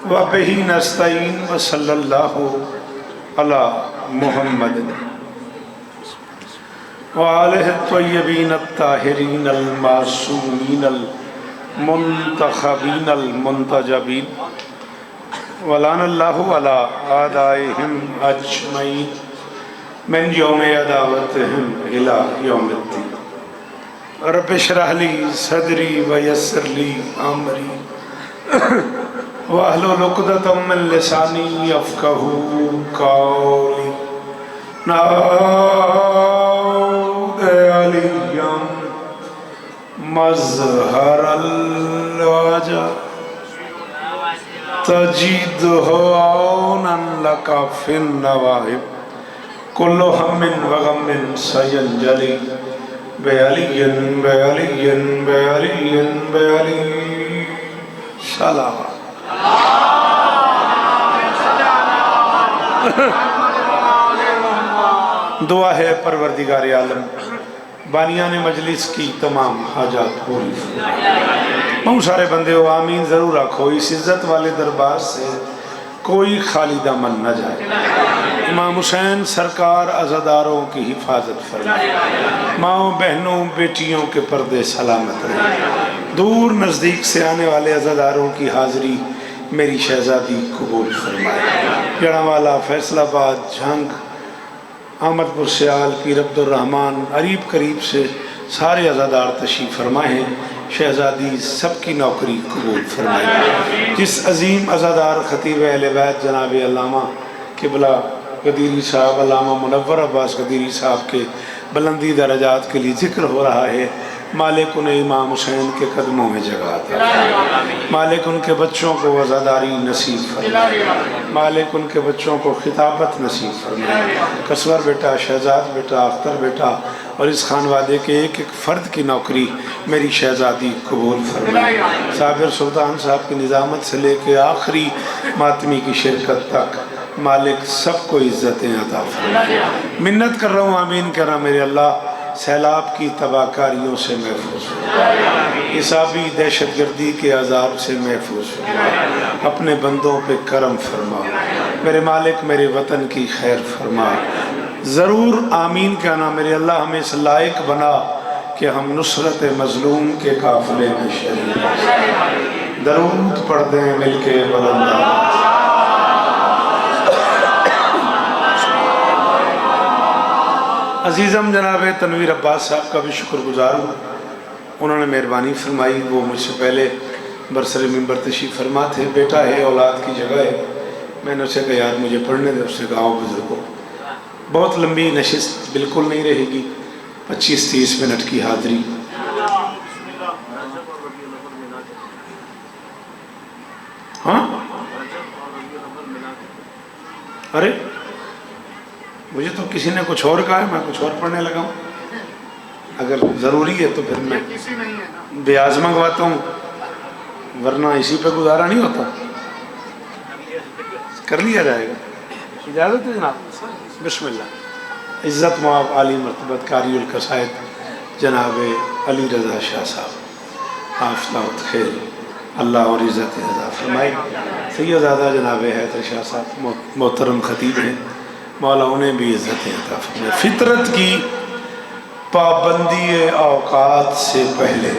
व बिही नस्तईन व सल्लल्लाहु अला मुहम्मद व आलिहि त्वय्यबीन अत्ताहिरीन अल मासूमीन अल मुंतखबीन अल मुंतजबीन वलानल्लाहु अला आदाइहिम अजमईन मिन यौम अदावतिहिम इला यौमिद्दीन। रब्बि इश्रह ली सदरी व यस्सिर ली अमरी वहलुल उक़दतम मिन लिसानी यफ़क़हू क़ौली। नाऊद अलियम मज़हरल वजह तजीदहु औनन लका फिन नवाहिब कुल्लु हम्मिन व गम्मिन सयंजली बेअलियन बेअलियन बेअलियन बेअली सलाम। दुआ है परवरदिगार आलम बानियाने मजलिस की तमाम हाजात पूरी। बहुत सारे बंदे हो आमीन ज़रूर रखो। इस इज़्ज़त वाले दरबार से कोई खाली दामन न जाए। इमाम हुसैन सरकार अज़ादारों की हिफाजत फरमाए। माओ बहनों बेटियों के पर्दे सलामत रहे। दूर नज़दीक से आने वाले अज़ादारों की हाज़िरी मेरी शहज़ादी कबूल फरमाए। जड़ावाला, फैसलाबाद, झंग, अहमदपुर, सियाल, पीर अब्दुर्रहमान, अरीब करीब से सारे अज़ादार तशरीफ़ फरमाए। शहज़ादी सबकी नौकरी कबूल फरमाए। जिस अज़ीम अज़ादार ख़तीब अहले बैत जनाब अल्लामा क़िबला क़दीरी साहब, अल्लामा मुनव्वर अब्बास क़दीरी साहब के बुलंदी दरजात के लिए ज़िक्र हो रहा है, मालिक उन्हें इमाम हुसैन के कदमों में जगह अता फरमाए। मालिक उनके बच्चों को वज़ादारी नसीब फरमाए। मालिक उनके बच्चों को खिताबत नसीब फरमाए। कसवर बेटा, शहजाद बेटा, अख्तर बेटा और इस खानवादे के एक एक फ़र्द की नौकरी मेरी शहज़ादी कबूल फरमाए। साबिर सुल्तान साहब की निज़ामत से लेके आखिरी मातमी की शिरकत तक मालिक सबको इज़्ज़तें अता फरमाए। मिन्नत कर रहा हूँ, आमीन कर रहा मेरे अल्लाह, सैलाब की तबाहकारियों से महफूज हो, हिसाबी दहशतगर्दी के अज़ाब से महफूज हो, अपने बंदों पे करम फरमा। मेरे मालिक मेरे वतन की खैर फरमा। ज़रूर आमीन कहना मेरे अल्लाह, हमें इस लायक बना कि हम नुसरत मज़लूम के काफ़िले में शरीक दरूद पढ़ दें मिलके बुलंद। अजीज़म जनाब तनवीर अब्बास साहब का भी शुक्रगुजार हूँ। उन्होंने मेहरबानी फरमाई। वो मुझसे पहले बरसर मिंबर तशरीफ़ फरमा थे। बेटा है, औलाद की जगह है। मैंने उसे कहा यार मुझे पढ़ने दे। उससे कहा बुजुर्गों बहुत लंबी नशिस्त बिल्कुल नहीं रहेगी, 25-30 मिनट की हाज़िरी। हाँ, अरे मुझे तो किसी ने कुछ और कहा है, मैं कुछ और पढ़ने लगा हूँ। अगर ज़रूरी है तो फिर मैं ब्याज मंगवाता हूँ, वरना इसी पे गुजारा नहीं होता। कर लिया जाएगा, इजाज़त है जनाब। बिस्मिल्लाह। इज़्ज़त माब आली मरतबत कारियुल कसायद जनाब अली रज़ा शाह साहब आफताब खेल, अल्लाह और इज़्ज़त अज़ा फरमाए। सैयदादा जनाब हैदर शाह साहब मोहतरम ख़तीब हैं, मौला उन्हें भी इज़्ज़त अता फरमाए। फितरत की पाबंदी औकात से पहले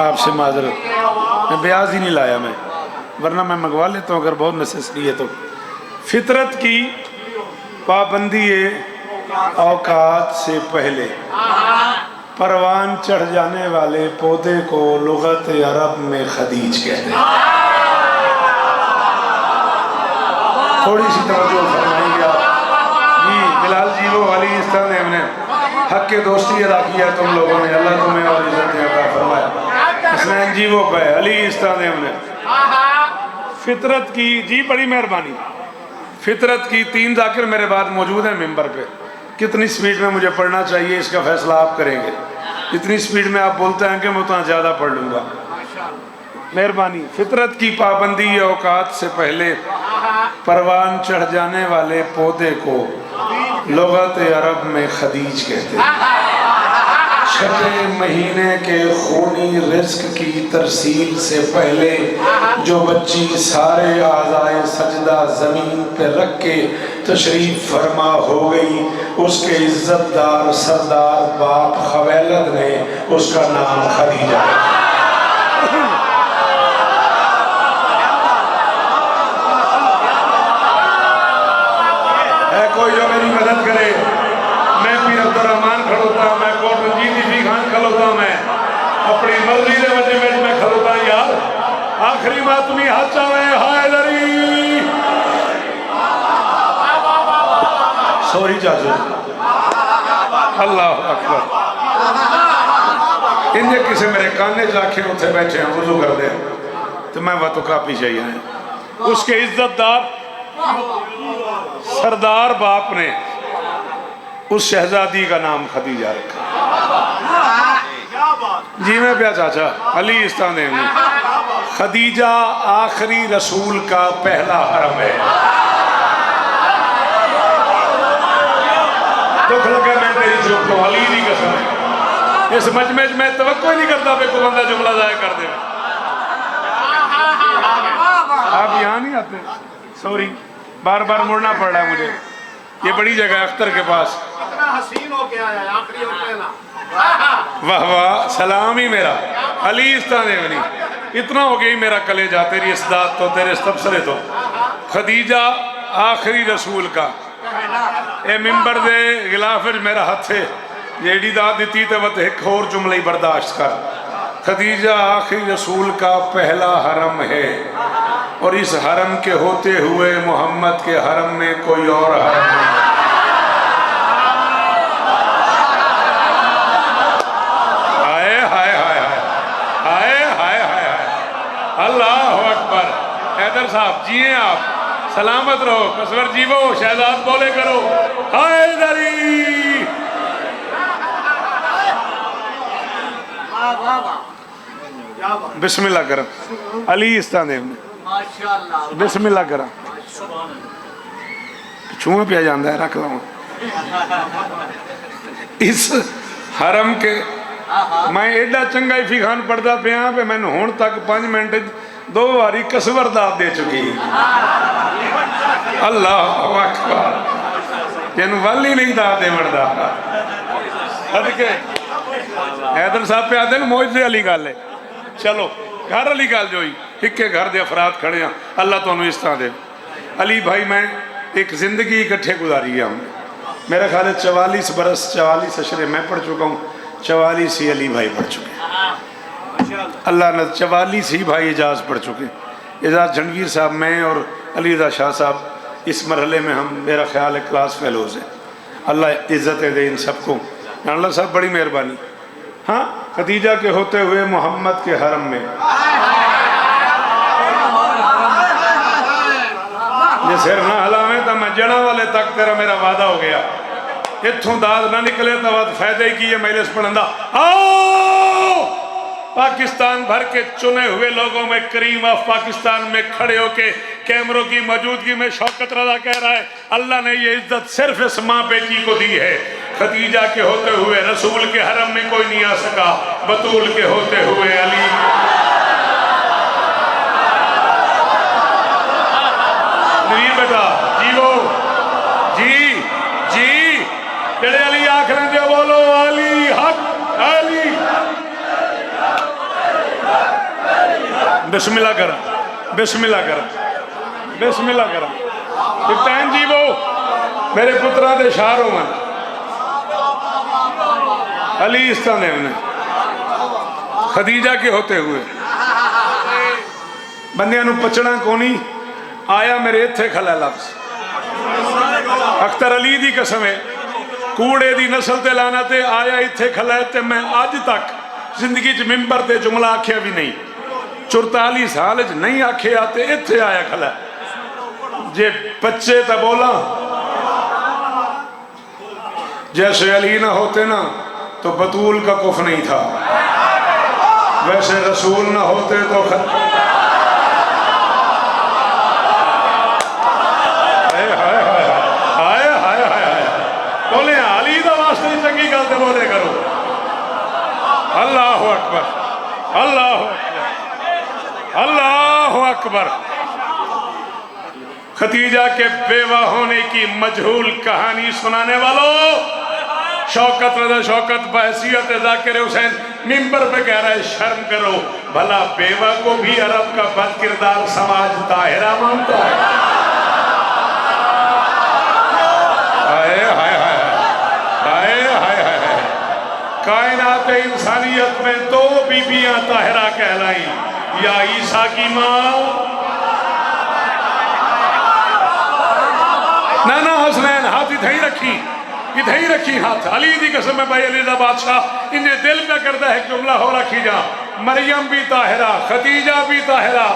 आपसे माजरत, मैं ब्याज ही नहीं लाया मैं, वरना मैं मंगवा लेता हूँ अगर बहुत नेसेसरी है तो। फितरत की पाबंदी औकात से पहले परवान चढ़ जाने वाले पौधे को लुगत अरब में खदीज कहते हैं। थोड़ी सी तवज्जो फरमाएंगे आप जी। बिलाल जी वो वाली इस तरह ने हमने हक के दोस्ती अदा किया तुम लोगों ने, अल्लाह तुम्हें और इज्जत अता फरमाए। हसनैन जी वो पे अली इस तरह ने हमने फितरत की जी, बड़ी मेहरबानी। फितरत की 3 जाकिर मेरे बाद मौजूद हैं मेंबर पे। कितनी स्पीड में मुझे पढ़ना चाहिए इसका फैसला आप करेंगे। जितनी स्पीड में आप बोलते हैं कि मैं उतना ज़्यादा पढ़ लूँगा, मेहरबानी। फितरत की पाबंदी औकात से पहले परवान चढ़ जाने वाले पौधे को लुगत अरब में खदीज कहते हैं। छठे महीने के खूनी रिस्क की तरसील से पहले जो बच्ची सारे आज़ाए सजदा ज़मीन पे रख के तशरीफ फरमा हो गई, उसके इज्जतदार सरदार बाप खवैलद ने उसका नाम खदीजा। है कोई जो मेरी मदद करे? मैं पीर अब्दुर्रहमान खड़ोता, मैं कोट रंजीत इफी खान खड़ोता, मैं अपनी मर्जी के वजह में मैं खड़ोता यार। आखिरी मातमी हाथ चावे हायदरी सॉरी चाचू, अल्लाह अकबर। इन्हें किसी मेरे काने जाके उठे बैठे हैं वजू कर दे तो मैं वह तो काफी चाहिए है। उसके इज्जतदार सरदार बाप ने उस शहजादी का नाम खदीजा रखा। जी मैं प्या चाचा अली इस्तान खदीजा आखिरी रसूल का पहला हरम है। दुख लगा मैं तेरी चुप तो अली की कसम है। इस मजमे मैं तवक्को ही नहीं करता पे को बंदा जुमला जाया कर दे। आप यहाँ नहीं आते, सॉरी, बार बार मुड़ना पड़ रहा है मुझे। ये बड़ी जगह अख्तर के पास। हसीन हो गया है आखिरी और पहला। वाह वाह, सलाम ही मेरा अली इस्तान इतना हो गई मेरा कलेजा तेरी इसदात तो तेरे तबसरे तो। खदीजा आखिरी रसूल का ए मिंबर दे गिलाफ मेरा हथ है जेडी दात दी तो वत एक होर जुमला ही बर्दाश्त कर। खदीजा आखिरी रसूल का पहला हरम है और इस हरम के होते हुए मोहम्मद के हरम में कोई और हरम नहीं। अल्लाह अकबर। हैदर साहब जिए आप, सलामत रहो, कसवर जीवो, शहजाद बोले करो हैदरी। बिस्मिल्लाह कर अली इस्तान बिस्मिल्लाह कर छुआ पिया जाता है रख लो। इस हरम के मैं एडा चंगा इफी खान पढ़ता पिया पे मैंने हुण तक 5 मिनट 2 बारी कसवर दात दे चुकी। अल्लाह अकबर, तेन वाली नहीं दात दे बनता सदके। हैदर साहब पे आते मौज अली गल है। चलो घर वाली गल जो इक्के घर के अफराद खड़े हैं, अल्लाह तुहानू इस तरह दे। अली भाई मैं एक जिंदगी इकट्ठे गुजारी है हमने। मेरा ख्याल है 44 बरस 44 अशरे मैं पढ़ चुका हूँ, 44 ही अली भाई पढ़ चुके। अल्लाह ने 44 ही भाई एजाज पढ़ चुके। एजाज जनवीर साहब, मैं और अली रज़ा शाह साहब इस मरहले में हम मेरा ख्याल है क्लास फेलोज़ है। अल्लाह इज़्ज़त दे इन सबको। अल्लाह साहब बड़ी मेहरबानी। हाँ, खदीजा के होते हुए मोहम्मद के हरम में जे सिर ना हलावे तो मैं जड़ा वाले तक तेरा मेरा वादा हो गया। इत्थों दाद ना निकले तो बाद फायदा ही की है मजलिस पढ़न। आओ पाकिस्तान भर के चुने हुए लोगों में करीम ऑफ पाकिस्तान में खड़े होके कैमरों की मौजूदगी में शौकत रज़ा कह रहा है अल्लाह ने ये इज्जत सिर्फ इस माँ बेटी को दी है। खदीजा के होते हुए रसूल के हरम में कोई नहीं आ सका, बतूल के होते हुए अली। नवीर बेटा जीवो जी जी जेड़े अली आख लेंदे बोलो अली हक अली। बिस्मिल्लाह कर बिस्मिल्लाह कर बिस्मिल्लाह कर। इफ्तान जीवो मेरे पुत्रा दे शार हो मन अली इस्तान है उन्हें खदीजा के होते हुए बंदियां नू पचना कोनी आया मेरे इत्थे खला लफ्ज। अख्तर अली दी कसम है कूड़े दी नस्ल ते लाना ते आया इत्थे खला ते मैं अज तक जिंदगी च मिंबर ते जुमला आख्या भी नहीं। 44 साल च नहीं आख्या ते इत्थे आया खला। जे बच्चे तो बोला जैसे अली ना होते ना तो बतूल का कुफ नहीं था, वैसे रसूल ना होते तो बोले अली का वास्ते चंगी गल तो बोले करो। अल्लाह अकबर। खतीजा के बेवा होने की मजहूल कहानी सुनाने वालों, शौकत रजा शौकत बहसीत जाकिर हुसैन मिंबर पे कह रहा है शर्म करो, भला बेवा को भी अरब का बद किरदार समाज ताहिरा मानता है। हाय हाय हाय हाय हाय हाय। कायनात इंसानियत में दो बीबियां ताहिरा कहलाई, या ईसा की माँ नाना हसनैन, हाथ इधर ही रखी हाथ। अली दी कसम है भाई, अली दा बादशाह इन्हें दिल पे करता है जुमला हो रखी जा, मरियम भी ताहिरा खतीजा भी ताहिरा,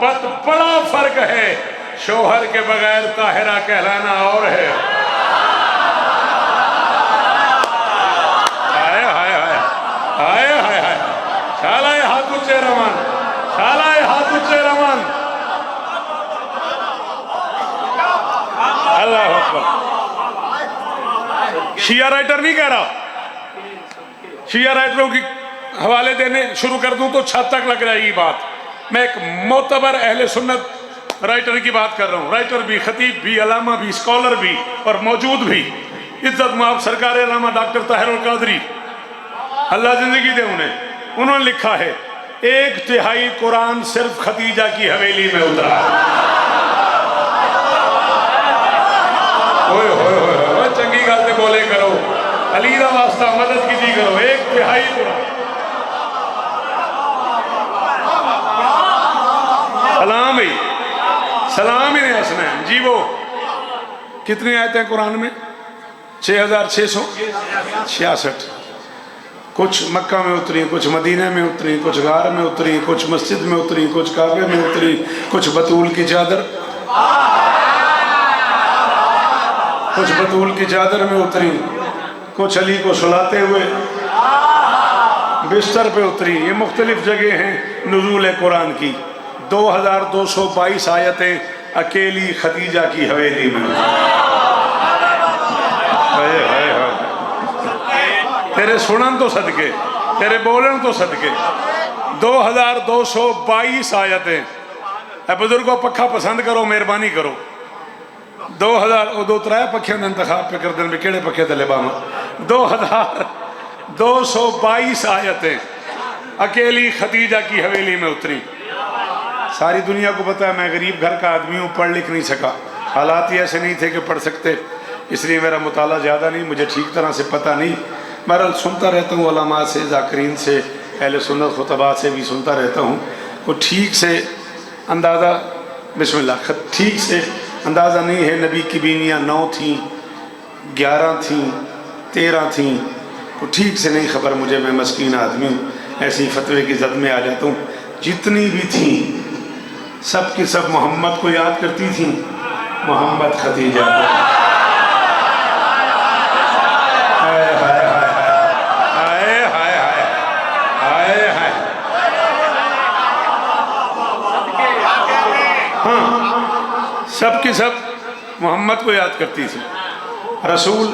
बट बड़ा फर्क है, शोहर के बगैर ताहिरा कहलाना और है। हाय हाय हाय हाय हाय हाय। शालाए हाथ ऊंचे रमान, शालाए हाथ ऊंचे रमान। अल्लाह अकबर। शिया राइटर नहीं कह रहा, शिया राइटरों की हवाले देने शुरू कर दूं तो छत तक लग जाएगी बात। मैं एक मोतबर अहले सुन्नत राइटर की बात कर रहा हूं, राइटर भी, खतीब भी, अलामा भी, स्कॉलर भी और मौजूद भी, इज्जत माफ सरकार अलामा डॉक्टर ताहिरुल कादरी, अल्लाह जिंदगी दे उन्हें। उन्होंने लिखा है 1/3 कुरान सिर्फ खतीजा की हवेली में उतरा। ओए होए होए, चंगी गल ते बोले करो, अली दा वास्ता मदद की करो। 1/3 कुरान। सलाम ही सलाम ही हसनैन जी। वो कितनी आयतें हैं कुरान में? 6666। कुछ मक्का में उतरी, कुछ मदीने में उतरी, कुछ गार में उतरी, कुछ मस्जिद में उतरी, कुछ काबे में उतरी, कुछ बतूल की चादर, कुछ बतूल की चादर में उतरी, कुछ अली को सुलाते हुए बिस्तर पे उतरी। ये मुख्तलिफ जगह हैं नुज़ूल कुरान की। 2222 आयतें अकेली खतीजा की हवेली में। हाय हाय हाय। तेरे सुनन तो सदके, तेरे बोलन तो सदके 2222 आयतें। बुजुर्गों पक्खा पसंद करो, मेहरबानी करो। 2003 पक्षियों का इंतखाब पे कर दें, केड़े पक्षे तले बामा। 2222 आयतें अकेली खतीजा की हवेली में उतरी। सारी दुनिया को पता है मैं गरीब घर का आदमी हूँ, पढ़ लिख नहीं सका, हालात ही ऐसे नहीं थे कि पढ़ सकते, इसलिए मेरा मुताला ज़्यादा नहीं, मुझे ठीक तरह से पता नहीं। बहरहाल सुनता रहता हूँ, उलमा से, ज़ाकिरीन से, अहले सुन्नत खुतबा से भी सुनता रहता हूँ। वो ठीक से अंदाज़ा, बिस्मिल्लाह, ठीक से अंदाज़ा नहीं है। नबी की बीनियाँ 9 थीं, 11 थीं, 13 थीं, वो ठीक से नहीं खबर मुझे, मैं मस्कीन आदमी हूँ, ऐसी फतवे की जद में आ जाता हूँ। जितनी भी थीं सब की सब मोहम्मद को याद करती थीं, मोहम्मद खतीजा को। हाय हाय हाय हाय हाय हाय। हाँ, सब की सब मोहम्मद को याद करती थी, रसूल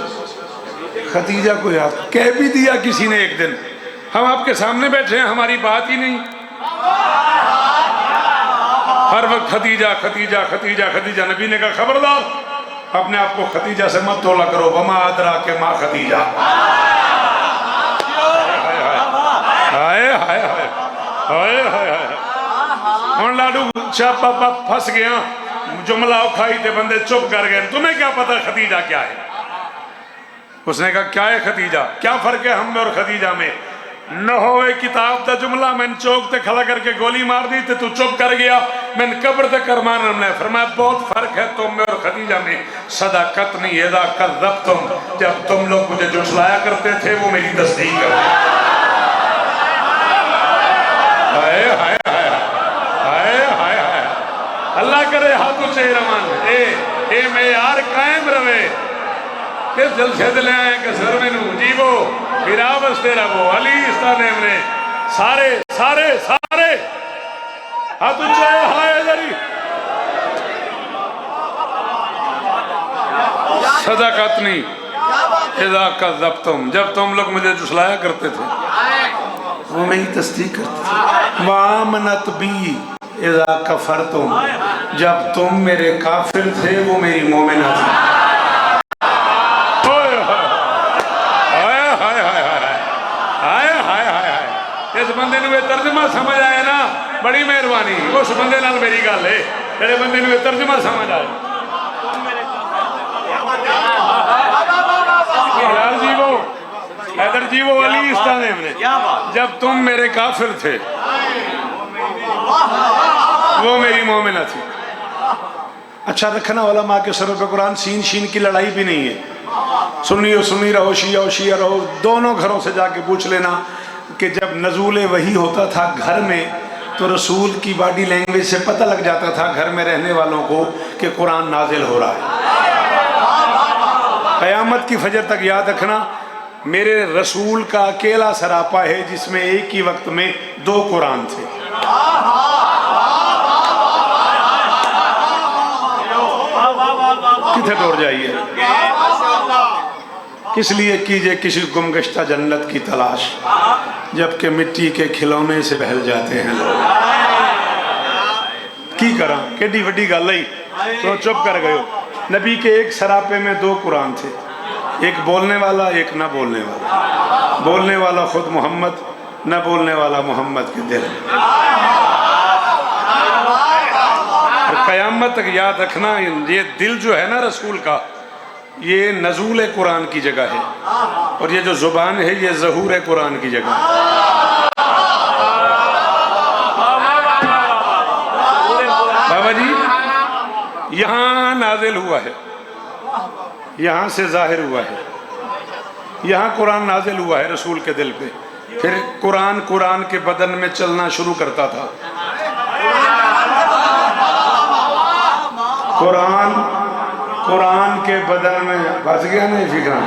खतीजा को याद। कह भी दिया किसी ने एक दिन, हम आपके सामने बैठे हैं, हमारी बात ही नहीं, हर वक्त खतीजा खतीजा खतीजा खतीजा। नबी ने कहा खबरदार, अपने आप को खतीजा से मत तोला करो, वमा अदरा के माँ खतीजा। हाय हाय हाय हाय हाय हाय। हम लाडू चापा फंस गया, जुमला उखाई थे, बंदे चुप कर गए। तुम्हें क्या पता खतीजा क्या है? उसने कहा क्या है खतीजा, क्या फर्क है हम में और खतीजा में? न होवे किताब का जुमला मैंने चौक ते खड़ा करके गोली मार दी, तू चुप कर गया, मैंने कब्र तक कर मार। हमने फरमाया बहुत फर्क है तुम में और खतीजा में, सदाकत नहीं एदा कर रब तुम, जब तुम लोग मुझे जुटलाया करते थे वो मेरी तस्दीक करते। हाय हाय हाय हाय हाय हाय। अल्लाह करे हाथों से रमान ए मैं यार कायम रवे। किस जलसे दिले आए कसर में जीवो फिरा बसते रहो। अली इस्ताने में सारे सारे सारे हाथ ऊंचे हाय जरी। सदाकत नहीं इज़ा कज़्ज़ब्तुम, जब तुम लोग मुझे झुठलाया करते थे वो मेरी तस्दीक करते थे। वामनत बी, इज़ा कफर तुम, जब तुम मेरे काफिर थे वो मेरी मोमिना थी। इस बंदे ने तर्जमा समझ आया ना, बड़ी मेहरबानी। उस बंदे नाल मेरी गल है, जेड़े बंदे ने तर्जमा समझ आया। यार जीवो, हैदर जीवो, अली इस्ताने ने, जब तुम मेरे काफिर थे वो मेरी मोमिना थी। अच्छा रखना वाला माँ के सरों पे कुरान, सीन शीन की लड़ाई भी नहीं है। सुन्नी हो सुन्नी रहो, शिया हो शिया रहो, दोनों घरों से जाके पूछ लेना कि जब नजूल वही होता था घर में तो रसूल की बॉडी लैंग्वेज से पता लग जाता था घर में रहने वालों को कि कुरान नाजिल हो रहा है। क़यामत की फजर तक याद रखना, मेरे रसूल का अकेला सरापा है जिसमें एक ही वक्त में 2 कुरान थे। किथे दौड़ जाइए, किस लिए कीजिए किसी गुमगश्ता जन्नत की तलाश, जबकि मिट्टी के खिलौने से बहल जाते हैं लोग। की करा केडी वड्डी गल है, तो चुप कर गए। नबी के एक सरापे में 2 कुरान थे, एक बोलने वाला एक न बोलने वाला। बोलने वाला खुद मोहम्मद, न बोलने वाला मोहम्मद के दिल। और क़यामत तक याद रखना, ये दिल जो है ना रसूल का, ये नज़ूल कुरान की जगह है, और ये जो ज़ुबान है ये ज़हूर कुरान की जगह है। बाबा जी यहाँ नाजिल हुआ है, यहाँ से जाहिर हुआ है, यहाँ कुरान नाजिल हुआ है रसूल के दिल पे। फिर कुरान कुरान के बदन में चलना शुरू करता था। कुरान कुरान के बदन में बच गया नहीं फिक्रा,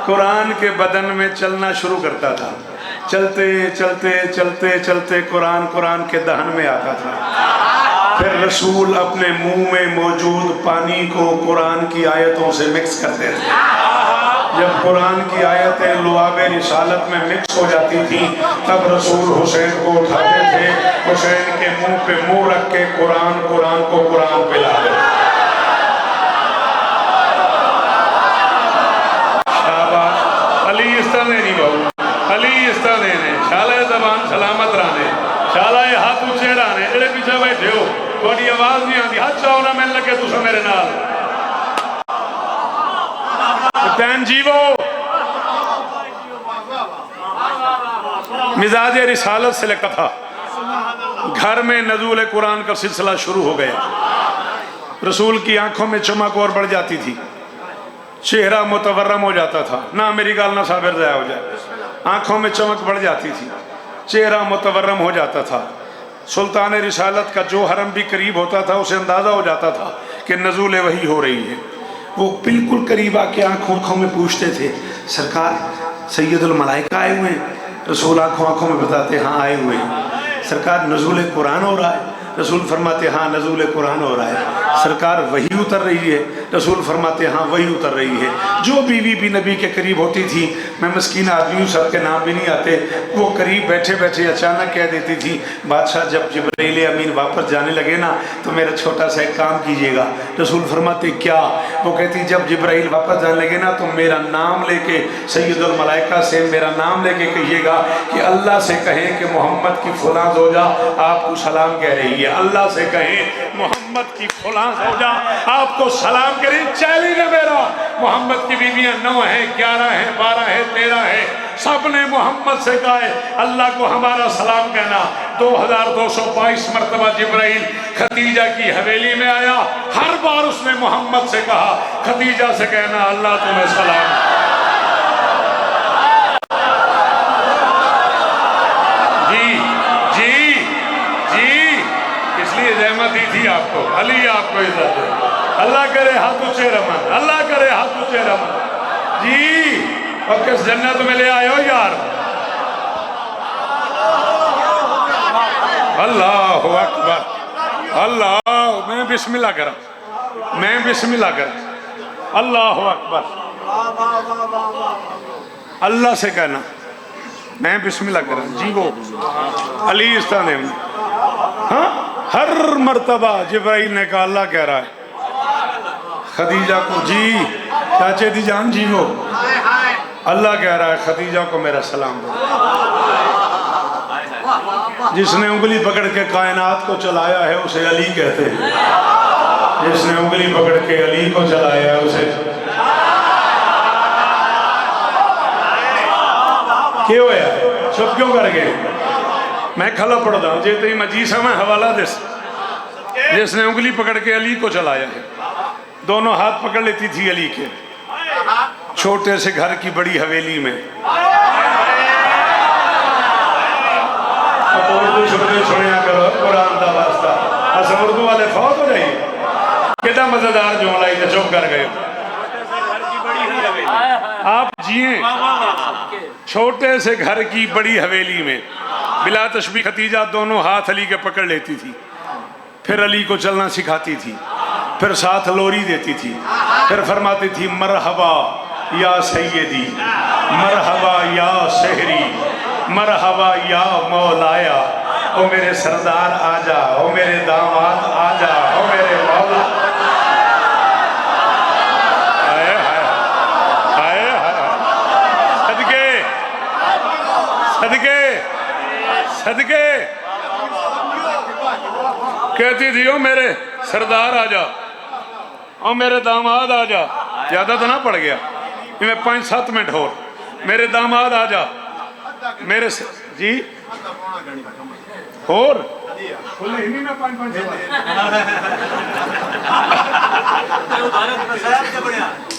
कुरान के बदन में चलना शुरू करता था। चलते चलते चलते चलते कुरान कुरान के दहन में आता था। फिर रसूल अपने मुंह में मौजूद पानी को कुरान की आयतों से मिक्स करते थे। जब कुरान की आयतें लुआबे रिसालत में मिक्स हो जाती थी तब रसूल हुसैन को उठाते थे, हुसैन के मुंह पे मुंह रख के कुरान कुरान को कुरान पिला देते। अली इस्ताने नहीं बहु, अली इस्ताने ने शाला जबान सलामत राने, शाला हाथ ऊंचे राने, जेड़े पीछे बैठे हो थोड़ी आवाज नहीं आती, हाथ चाहो ना मिल लगे तुसा मेरे नाल। तैन जीवो, मिजाज रिसालत से लिखा था, घर में नज़ूल कुरान का सिलसिला शुरू हो गया। रसूल की आंखों में चमक और बढ़ जाती थी, चेहरा मुतवर्रम हो जाता था। ना मेरी गाल ना साबिर ज़ाया हो जाए, आंखों में चमक बढ़ जाती थी, चेहरा मुतवर्रम हो जाता था। सुल्तान रिसालत का जो हरम भी करीब होता था उसे अंदाज़ा हो जाता था कि नज़ूल वही हो रही है। वो बिल्कुल करीब आके आंखों में पूछते थे, सरकार सैयदुल मलाइका आए हुए हैं? रसूल आंखों में बताते हाँ आए हुए हैं। सरकार नज़ूल कुरान हो रहा है? रसूल फरमाते हाँ नज़ूल कुरान हो रहा है। सरकार वही उतर रही है? रसूल फरमाते हाँ वही उतर रही है। जो बीवी भी नबी के करीब होती थी, मैं मस्कीन आदमी हूँ, सबके नाम भी नहीं आते, वो करीब बैठे बैठे अचानक कह देती थी, बादशाह जब जिब्राइल अमीन वापस जाने लगे ना तो मेरा छोटा सा एक काम कीजिएगा। रसूल फरमाते क्या? वो कहती जब जिब्राइल वापस जाने लगे ना तो मेरा नाम लेके सैयदुल मलाइका से मेरा नाम लेके कहिएगा कि अल्लाह से कहें कि मोहम्मद की फलां ज़ौजा आपको सलाम कह रही है। अल्लाह से कहें मोहम्मद की फलां ज़ौजा आपको सलाम करें। चैलेंज है मेरा, मोहम्मद की बीवियां 9 हैं, 11 हैं, 12 हैं, 13 हैं, सब ने मोहम्मद से कहा है अल्लाह को हमारा सलाम कहना। 2222 मरतबा जिब्राइल खतीजा की हवेली में आया, हर बार उसने मोहम्मद से कहा खतीजा से कहना अल्लाह तुम्हें सलाम। जी जी जी, इसलिए रहमत दी थी आपको, अली आपको इज्जत दे। अल्लाह करे हाथ ऊंचे रमन, अल्लाह करे हाथ ऊंचे रमन जी। और किस जन्नत में ले आए हो यार? अल्लाह अकबर, अल्लाह, मैं बिस्मिल्लाह करा, मैं बिस्मिल्लाह करा, अल्लाह अकबर। अल्लाह से कहना मैं बिस्मिल्लाह करा जी। वो अली इस्ताने हाँ, हर मर्तबा जिब्राइल ने कहा अल्लाह कह रहा है खदीजा को, जी चाचे दी जान जी वो अल्लाह कह रहा है खदीजा को मेरा सलाम दो। जिसने उंगली पकड़ के कायनात को चलाया है उसे अली कहते हैं। जिसने उंगली पकड़ के अली को चलाया है उसे क्यों होया, चुप क्यों कर गए? मैं खला पढ़ता हूँ जे तेरी मजी समय हवाला दिस। जिसने उंगली पकड़ के अली को चलाया है, दोनों हाथ पकड़ लेती थी अली के, छोटे से घर की बड़ी हवेली में। सुनिया करो कुरान का वास्ता, असम उर्दू वाले फौत हो जाइए। कितना मजेदार जुमला ही चुप कर गए। आप जिए छोटे से घर की बड़ी हवेली में, बिला तशबी खतीजा दोनों हाथ अली के पकड़ लेती थी, फिर अली को चलना सिखाती थी, फिर साथ लोरी देती थी, फिर फरमाती थी मरहबा या सैयदी, मरहबा या शहरी, मरहबा या मौलाया। ओ मेरे सरदार आजा, ओ मेरे दामाद आजा, ओ मेरे मौला। हाय हाय हाय हाय, सदके सदके सदके कहती थी ओ मेरे सरदार आजा, ओ मेरे दामाद आजा। ज्यादा तो ना पड़ गया, मैं 5-7 मिनट हो। मेरे दामाद आजा, मेरे जी और हिंदी में 5-5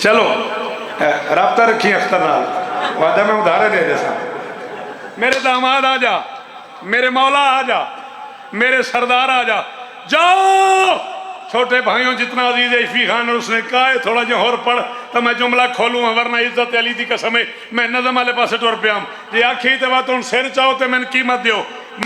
चलो रब्ता रखी अख्तर नाल, वादा में उधारे दे दे सा। मेरे दामाद आजा, मेरे मौला आजा, मेरे सरदार आजा। जाओ छोटे भाइयों, जितना अजीज है इफी खान और उसने कहा है थोड़ा जो और पढ़ तो मैं जुमला खोलूँ, वरना इज्जत अली दी कसम है मैं नज़म वाले पास टुर पिया। जे आखी तो बात तुम सिर चाहो तो मैंने कीमत दो।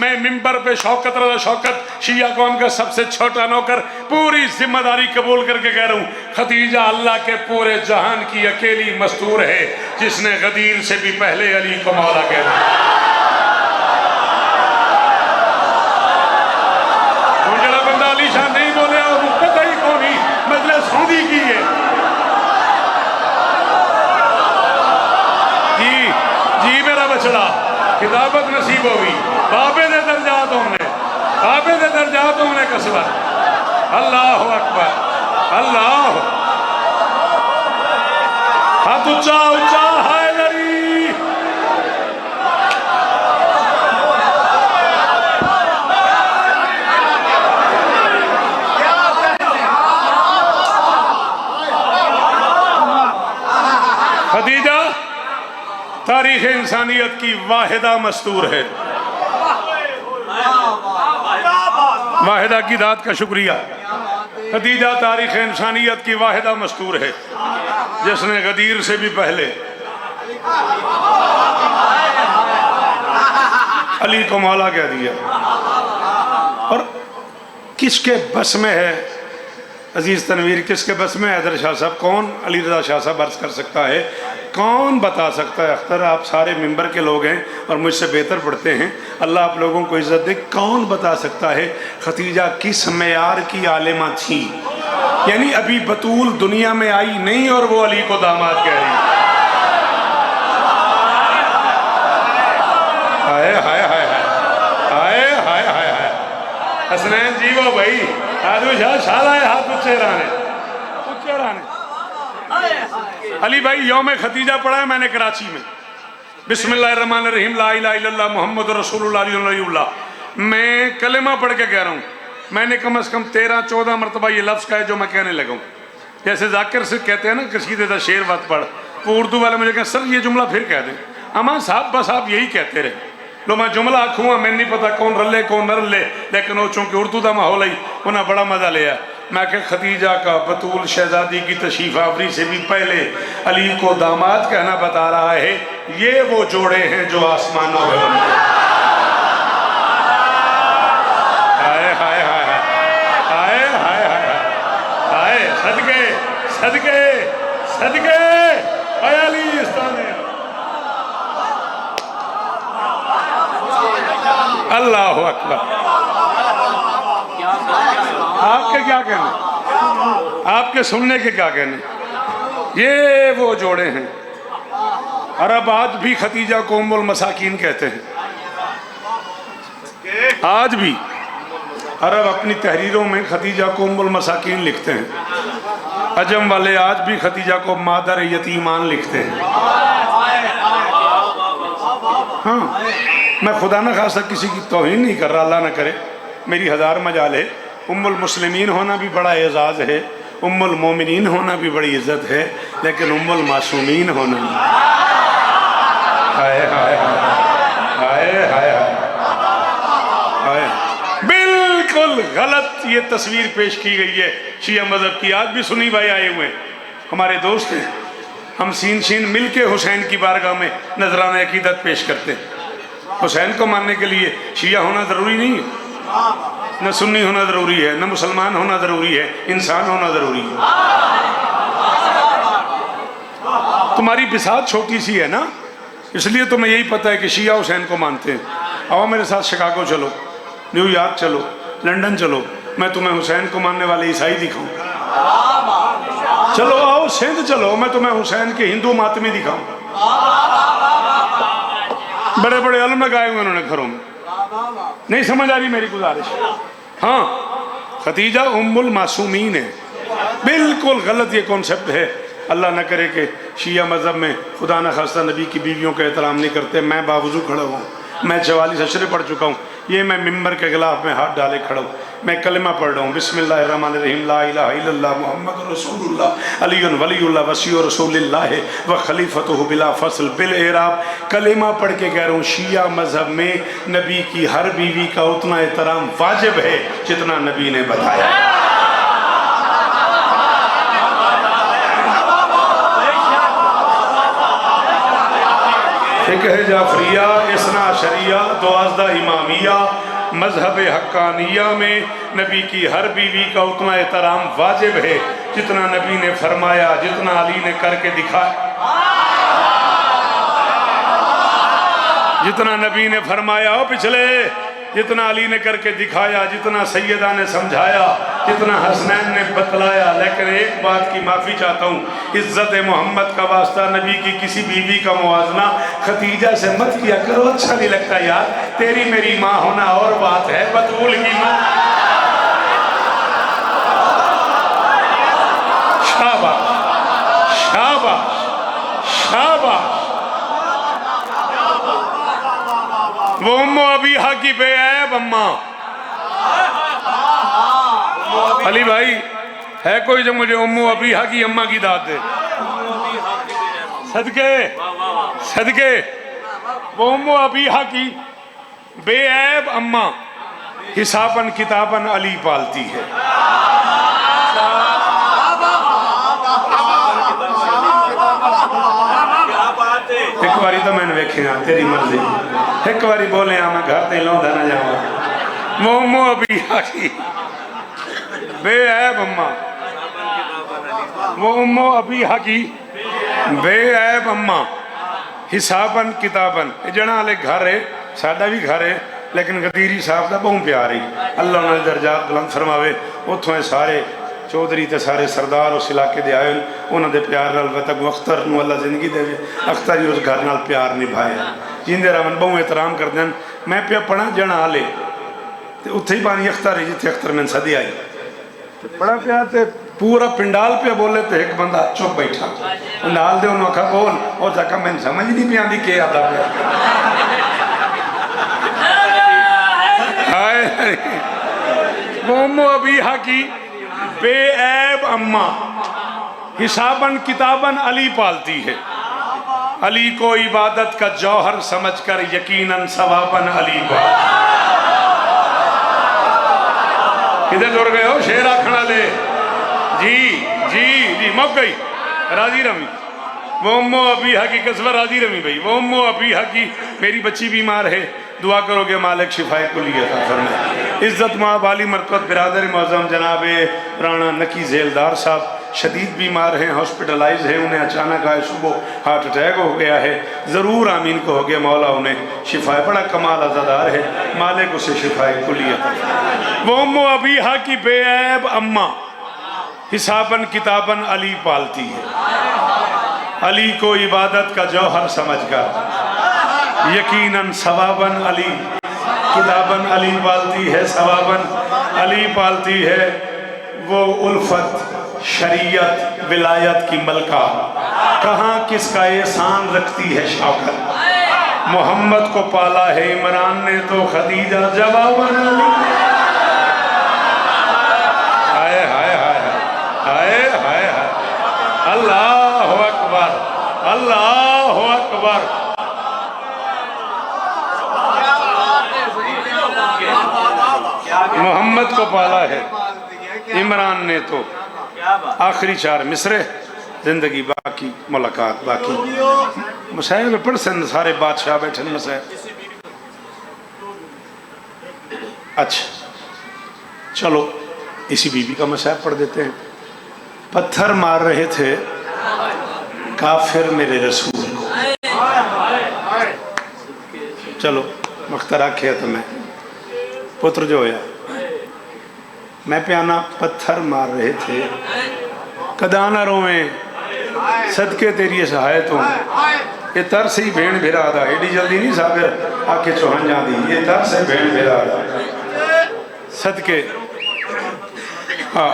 मैं मिंबर पे शौकत रजा शौकत शिया कौम का सबसे छोटा नौकर पूरी जिम्मेदारी कबूल करके कह रहा हूँ, खदीजा अल्लाह के पूरे जहान की अकेली मस्तूर है जिसने गदीर से भी पहले अली को मौला कह दिया। नहीं बोले और पता ही कौन ही मजलिस सऊदी की है। जी जी मेरा बछड़ा किताबत नसीब होगी, बाबे दे दर्जात होने, बाबे दे दर्जात होने कसबा। अल्लाह अकबर, अल्लाह हाथ ऊंचा ऊंचा हाय लरी। खदीजा तारीख इंसानियत की वाहिदा मस्तूर है। वाहिदा की दात का शुक्रिया। खदीजा तारीख इंसानियत की वाहिदा मस्तूर है जिसने गदीर से भी पहले अली को मौला कह दिया। और किसके बस में है अजीज तनवीर, किसके बस में हैदर शाह साहब? कौन अली रजा शाह साहब अर्ज कर सकता है? कौन बता सकता है? अख्तर आप सारे मिंबर के लोग हैं और मुझसे बेहतर पढ़ते हैं, अल्लाह आप लोगों को इज्जत दे। कौन बता सकता है खदीजा किस मेयार की आलिमा थी? यानी अभी बतूल दुनिया में आई नहीं और वो अली को दामाद कह रही। हाय हाय हाय हाय हाय हाय हाय। हसनैन जी वो भाई आदमी शाला है, हाथ ऊंचे रहने। अली भाई यौम खतीजा पढ़ा है मैंने कराची में। बिस्मिल्लाहिर्रहमानिर्रहीम ला इलाहा इल्लल्लाह मुहम्मद रसूलुल्लाह। मैं कलेमा पढ़ के कह रहा हूँ, मैंने कम से कम 13-14 मरतबा ये लफ्ज़ कहा है जो मैं कहने लगा हूँ। जैसे जाकिर से कहते हैं ना कसीदे दा शेर वत पढ़, वो उर्दू वाले मुझे कहें सर ये जुमला फिर कह दें। अमा साहब बस आप यही कहते रहे, लो मैं जुमला आखूँगा, मैं नहीं पता कौन रले कौन न रले, लेकिन वो चूँकि उर्दू का माहौल ही उन्हें बड़ा मज़ा लिया। मैं क्या खदीजा का बतूल शहजादी की तशरीफ आवरी से भी पहले अली को दामाद कहना बता रहा है। ये वो जोड़े हैं जो आसमानों में बनते हैं। हाय हाय हाय हाय हाय हाय हाय सदके सदके सदके अली इस्ताने। अल्लाह अकबर। आपके क्या कहने, आपके सुनने के क्या कहने। ये वो जोड़े हैं। अरब आज भी खतीजा को उम्मुल मसाकीन कहते हैं। आज भी अरब अपनी तहरीरों में खतीजा को उम्मुल मसाकीन लिखते हैं। अजम वाले आज भी खतीजा को मादर यतीमान लिखते हैं। हाँ, मैं खुदा न खासा किसी की तौहीन नहीं कर रहा, अल्लाह न करे, मेरी हज़ार मजाल है। उम्मुल मुस्लिमीन होना भी बड़ा एजाज़ है, उम्मुल मोमिनीन होना भी बड़ी इज्जत है, लेकिन उम्मुल मासूमीन होना, हाय हाय हाय हाय हाय, बिल्कुल गलत ये तस्वीर पेश की गई है शिया मजहब की। आज भी सुन्नी भाई आए हुए हैं, हमारे दोस्त हैं, हम सीन शीन मिल के हुसैन की बारगाह में नजराना अकीदत पेश करते हैं। हुसैन को मानने के लिए शिया होना ज़रूरी नहीं है, न सुन्नी होना ज़रूरी है, न मुसलमान होना ज़रूरी है, इंसान होना ज़रूरी है। तुम्हारी बिसात छोटी सी है ना, इसलिए तुम्हें यही पता है कि शिया हुसैन को मानते हैं। आओ मेरे साथ शिकागो चलो, न्यूयॉर्क चलो, लंदन चलो, मैं तुम्हें हुसैन को मानने वाले ईसाई दिखाऊं। चलो आओ सिंध चलो, मैं तुम्हें हुसैन के हिंदू मातमी दिखाऊं। बड़े बड़े अलम लगाए हुए उन्होंने घरों में। नहीं समझ आ रही मेरी गुजारिश। हाँ, खतीजा उम्मुल मासूमीन है, बिल्कुल गलत ये कॉन्सेप्ट है। अल्लाह न करे कि शिया मज़हब में खुदा न खास्ता नबी की बीवियों का एहतराम नहीं करते। मैं बावजू खड़ा हूँ, मैं 44 अशरे पढ़ चुका हूँ, ये मैं मिंबर के खिलाफ में हाथ डाले खड़ा हूँ, मैं कलिमा पढ़ रहा हूँ, बिस्मिल्लाहिर्रहमानिर्रहीम, ला इलाहा इल्लल्लाह मुहम्मद रसूलुल्लाह अलीयुन वलीयुल्लाह वसीउ रसूलिल्लाह व खलीफतुहु बिला फसल बिल एराब। कलिमा पढ़ के कह रहा हूँ, शिया मज़हब में नबी की हर बीवी का उतना एहतराम वाजिब है जितना नबी ने बताया। फ़िक़्ह जाफ़रिया, इसना शरिया, दुआज़दा इमामिया, मज़हब हक्कानिया में नबी की हर बीवी का उतना एहतराम वाजिब है जितना नबी ने फरमाया, जितना अली ने करके दिखाया, जितना नबी ने फरमाया हो पिछले, जितना अली ने करके दिखाया, जितना सैयदा ने समझाया, जितना हसनैन ने बतलाया। लेकिन एक बात की माफ़ी चाहता हूँ, इज़्ज़त मोहम्मद का वास्ता नबी की किसी बीवी का मुआजना खतीजा से मत किया करो, अच्छा नहीं लगता यार। तेरी मेरी माँ होना और बात है, बतूल की माँ। शाबाश शाबाश शाबाश। वो उम्मो अबीहा की बेऐब अम्मा। अली भाई है कोई जो मुझे उम्मो अबीहा की अम्मा की दाद दे? सदके सदके, वो उम्मो अबीहा की बेऐब अम्मा हिसाबन किताबन अली पालती है। एक बारी तो मैंने वेखे तेरी मर्जी, एक बारी बोले मैं घर ते लौंदा ना जावा। वो उम्मो अबीहा की बेऐब अम्मा, वो उम्मो अबीहा की बेऐब अम्मा हिसाबन किताबन। जना वाले घर है, साडा भी घर है, लेकिन गदीरी साहब का बहुत प्यार है, अल्लाह उन्होंने दर्जा बुलंद फरमावे। उतों सारे चौधरी ते सारे सरदार उस इलाके दे आए, उन्होंने प्यार नाल तक अख्तर नूं अल्लाह जिंदगी देवे। अख्तर ही उस घर नाल प्यार निभाया, जिंदे रवन बहुत एहतराम करते हैं। मैं पिया पढ़ा जना आले तो उत्थे ही पानी अख्तर है जिथे अख्तर मैंने सदी आई बड़ा प्यार ते पूरा पिंडाल पे बोले तो एक बंदा चुप बैठा नाल दे उन्होंने आखा बोल और जाका मैं समझ नहीं पे आती के आता पे। वो उम्मो अबीहा की बेऐब अम्मा हिसाबन किताबन अली पालती है। अली को इबादत का जौहर समझकर यकीनन सवाबन अली पालती। किधर जुड़ गए हो शेर आखना ले? जी जी जी मौक गई राजी रमी। वो उम्मो अबीहा की कसवर राजी रमी भाई। वो उम्मो अबीहा की मेरी बच्ची बीमार है, दुआ करोगे मालिक शिफाए कुलिया अता फरमाए। इज्जत माँ वाली मरकत बिरादर मौजम जनाब राणा नकी झेलदार साहब शदीद बीमार हैं, हॉस्पिटलाइज हैं, उन्हें अचानक आज सुबह हार्ट अटैक हो गया है, ज़रूर आमीन को गया मौला उन्हें शिफाए, बड़ा कमाल अज़ादार है, मालिक उसे शिफाए कुलियत। वो उम्मो अबीहा की बेऐब अम्मा हिसाबन किताबन अली पालती है, अली को इबादत का जौहर समझकर यकीनन सवाबन अली किताबन अली पालती है, सवाबन अली पालती है। वो उल्फत शरीयत विलायत की मलका कहाँ किसका एहसान रखती है शौकत, मोहम्मद को पाला है इमरान ने तो खदीजा जवाबन अली। हाय हाय हाय हाय हाय हाय, अल्लाह अकबर अल्लाह अकबर। मोहम्मद को पाला है इमरान ने तो। आखिरी 4 मिसरे, जिंदगी बाकी मुलाकात बाकी। मसाइल में पढ़ सन सारे बादशाह बैठे मसाइल। अच्छा चलो इसी बीबी का मसाइल पढ़ देते हैं। पत्थर मार रहे थे काफिर मेरे रसूल को। चलो मख्तर आख्या तो मैं पुत्र जो होया मैं प्याना पत्थर मार रहे थे, कदाना रोवें सदके तेरी सहायतों, ये तरस ही भेड़ भिरा दा, एडी जल्दी नहीं साबिर आके चौहान जाती, ये तरस है भेड़ भिरा दा सदके। हाँ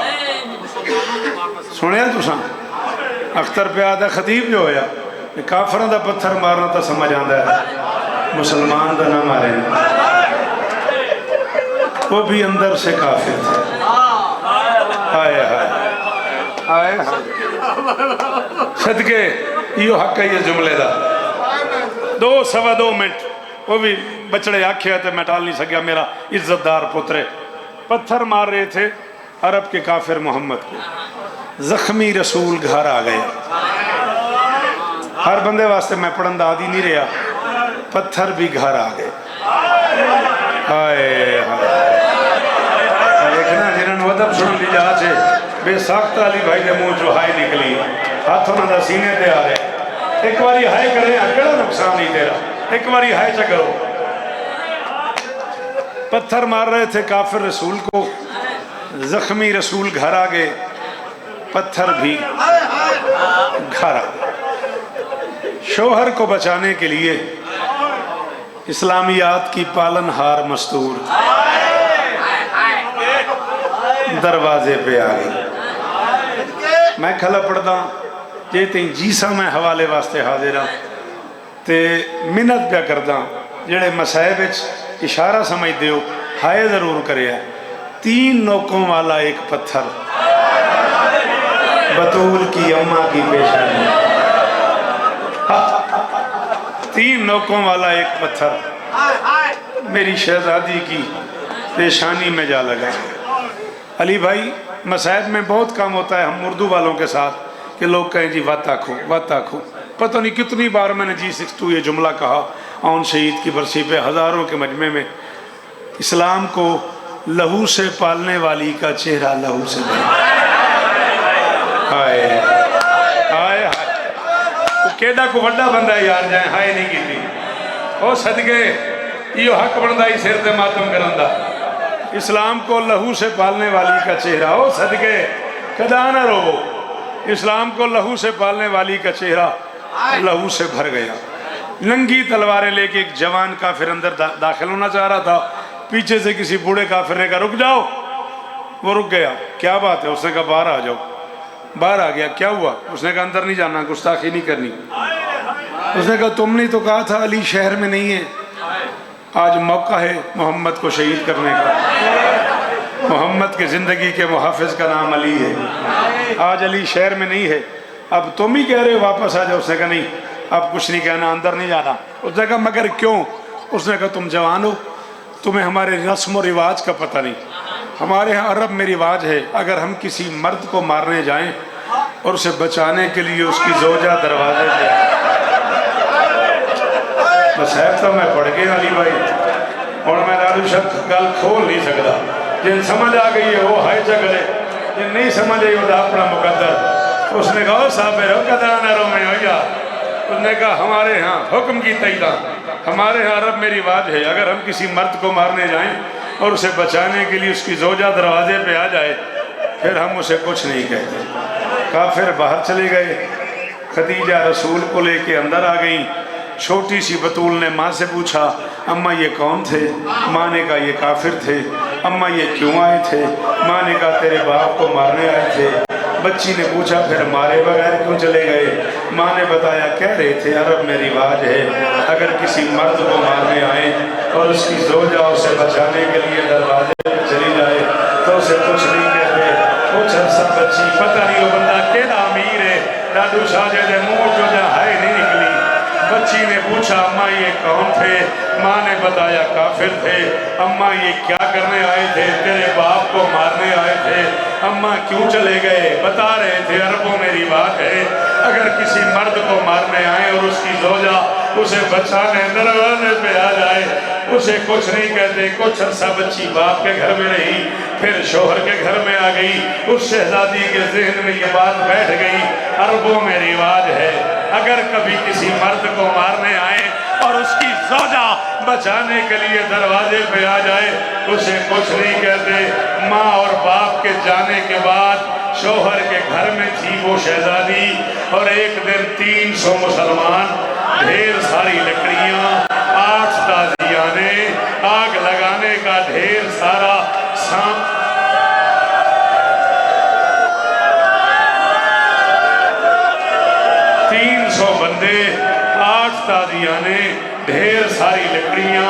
सुनिया तुसा अख्तर पे आदा खतीब जो होया काफर का पत्थर मारना तो समझ आता है, मुसलमान का ना मारे, वो भी अंदर से काफिर थे। हाय हाय हाय हाय, सदके यो हक है ये जुमले का। 2 सवा 2 मिनट वो भी बचड़े आख्या तो मैं टाल नहीं सकिया, मेरा इज्जतदार पुत्र। पत्थर मार रहे थे अरब के काफिर मोहम्मद को, जख्मी रसूल घर आ गए। हर बंदे वास्ते मैं पढ़न दा आदी नहीं रहा, पत्थर भी घर आ गए। हाय हाय देखना जिन्होंने वदब सुन ली जाच है बेसाख्त अली भाई के मुंह चो हाय निकली, हाथ उन्होंने सीने ते आ रहे। एक बारी हाय करे अकेला नुकसान नहीं तेरा, एक बारी हाय च करो। पत्थर मार रहे थे काफिर रसूल को, जख्मी रसूल घर आ गए, पत्थर भी घर आ गए। शोहर को बचाने के लिए इस्लामियात की पालनहार मस्तूर दरवाजे पे आ गई। मैं खला पढ़दा जे तीन जीसा मैं हवाले वास्ते हाजिर हाँ ते मिन्नत प्या करदा, जेड़े मसाइब इशारा समझते हो हाय जरूर करे। 3 नोकों वाला एक पत्थर, बतूल की अम्मा की पेशानी। 3 नोकों वाला एक पत्थर मेरी शहजादी की पेशानी में जा लगा। अली भाई मसाइब में बहुत काम होता है हम उर्दू वालों के साथ कि लोग कहें जी वात आखो वात आखो। पता नहीं कितनी बार मैंने G62 ये जुमला कहा औन शहीद की बरसी पे, हज़ारों के मजमे में। इस्लाम को लहू से पालने वाली का चेहरा लहू से हाय हाय हाय, केडा को वड्डा बंदा यार जाए हाय नहीं की ओ सदके यो हक बनता ही सिर ते मातम करन दा। इस्लाम को लहू से पालने वाली का चेहरा, ओ सदके कदा ना रोवो, इस्लाम को लहू से पालने वाली का चेहरा लहू से भर गया। नंगी तलवारें लेके एक जवान काफिर अंदर दाखिल होना चाह रहा था, पीछे से किसी बूढ़े काफिर ने कहा रुक जाओ, वो रुक गया। क्या बात है? उसने कहा बाहर आ जाओ। बाहर आ गया। क्या हुआ? उसने कहा अंदर नहीं जाना, गुस्ताखी नहीं करनी। उसने कहा तुमने तो कहा था अली शहर में नहीं है, आज मौका है मोहम्मद को शहीद करने का। मोहम्मद की ज़िंदगी के मुहाफिज का नाम अली है, आज अली शहर में नहीं है, अब तुम ही कह रहे हो वापस आ जाओ। उसने कहा नहीं अब कुछ नहीं कहना, अंदर नहीं जाना। उसने कहा मगर क्यों? उसने कहा तुम जवान हो, तुम्हें हमारे रस्म व रिवाज का पता नहीं। हमारे यहाँ अरब में रिवाज है अगर हम किसी मर्द को मारने जाएं और उसे बचाने के लिए उसकी जोजा दरवाजे पे, बस है तो मैं पढ़ गया अली भाई और मैं लालू शब्द गल खोल नहीं सकता। जिन समझ आ गई है वो हाय चले, जिन नहीं समझ आई वो अपना मुकद्दर उसने कहा ओ साबिर हो कदानरों में हो या। उसने कहा हमारे यहाँ हुक्म की तैदा, हमारे यहाँ रब में रिवाज है, अगर हम किसी मर्द को मारने जाएं और उसे बचाने के लिए उसकी जोजा दरवाजे पे आ जाए फिर हम उसे कुछ नहीं कहते। काफिर बाहर चले गए। खदीजा रसूल को लेके अंदर आ गई। छोटी सी बतूल ने माँ से पूछा अम्मा ये कौन थे? माँ ने कहा ये काफिर थे। अम्मा ये क्यों आए थे? माँ ने कहा तेरे बाप को मारने आए थे। बच्ची ने पूछा फिर मारे बगैर क्यों चले गए? माँ ने बताया कह रहे थे अरब में रिवाज है अगर किसी मर्द को मारने आए और उसकी जोजा उसे बचाने के लिए दरवाजे पे चली जाए तो उसे कुछ नहीं कहते। कुछ अर्सा बच्ची पता नहीं वो बंदा केड़ा अमीर है दादू शाहजे दे मुंह जो है नहीं निकली। बच्ची ने पूछा अम्मा ये कौन थे? माँ ने बताया काफिर थे। अम्मा ये क्या करने आए थे? तेरे बाप को मारने आए थे। अम्मा क्यों चले गए? बता रहे थे अरबों में रिवाज है अगर किसी मर्द को मारने आए और उसकी जोजा उसे बचाने दरवाजे पे आ जाए उसे कुछ नहीं कहते। कुछ अर्सा बच्ची बाप के घर में रही फिर शोहर के घर में आ गई। उस शहजादी के जहन में ये बात बैठ गई अरबों में रिवाज है अगर कभी किसी मर्द को मारने आए और उसकी जोजा बचाने के लिए दरवाजे पे आ जाए उसे कुछ नहीं कहते। माँ और बाप के जाने के बाद शोहर के घर में थी वो शहजादी और एक दिन 300 मुसलमान ढेर सारी लकड़ियाँ 8 ताजियाने आग लगाने का ढेर सारा 300 बंदे 8 ताजियाने ढेर सारी लकड़ियां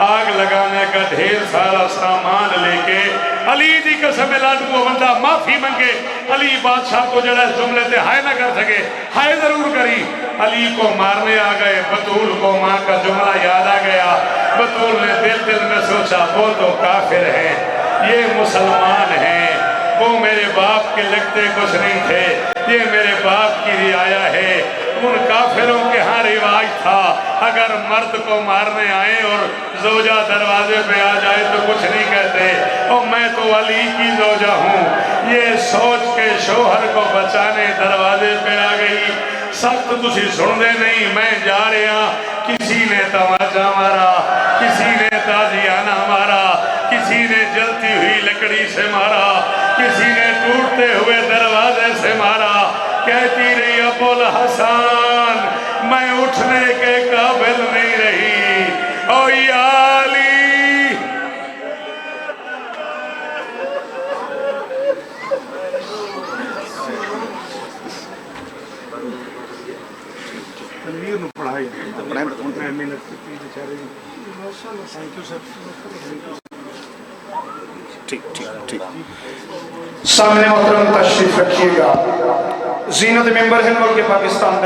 आग लगाने का ढेर सारा सामान लेके अली दी कसम लाडू वो बंदा माफी मंगे अली बादशाह को जरा जुमले से हाय ना कर सके हाय जरूर करी। अली को मारने आ गए। बतूल को माँ का जुमला याद आ गया। बतूल ने दिल में सोचा वो तो काफिर है ये मुसलमान हैं वो मेरे बाप के लगते कुछ नहीं थे ये मेरे बाप की रियाया है। उन काफिरों के यहाँ रिवाज था अगर मर्द को मारने आए और जोजा दरवाजे पे आ जाए तो कुछ नहीं कहते और मैं तो अली की जोजा हूँ। ये सोच के शोहर को बचाने दरवाजे पे आ गई। सख्त तुसी सुनते नहीं मैं जा रहा। किसी ने तमाचा मारा किसी ने ताजियाना मारा किसी ने जलती हुई लकड़ी से मारा किसी ने टूटते हुए दरवाजे से मारा। कहती रही अबुल हसन मैं उठने के काबिल नहीं रही ओ या अली। पढ़ाई ठीक ठीक ठीक। सामने मोहतरम तशरीफ रखिएगा। जीनत मेंबर है मुल्क पाकिस्तान।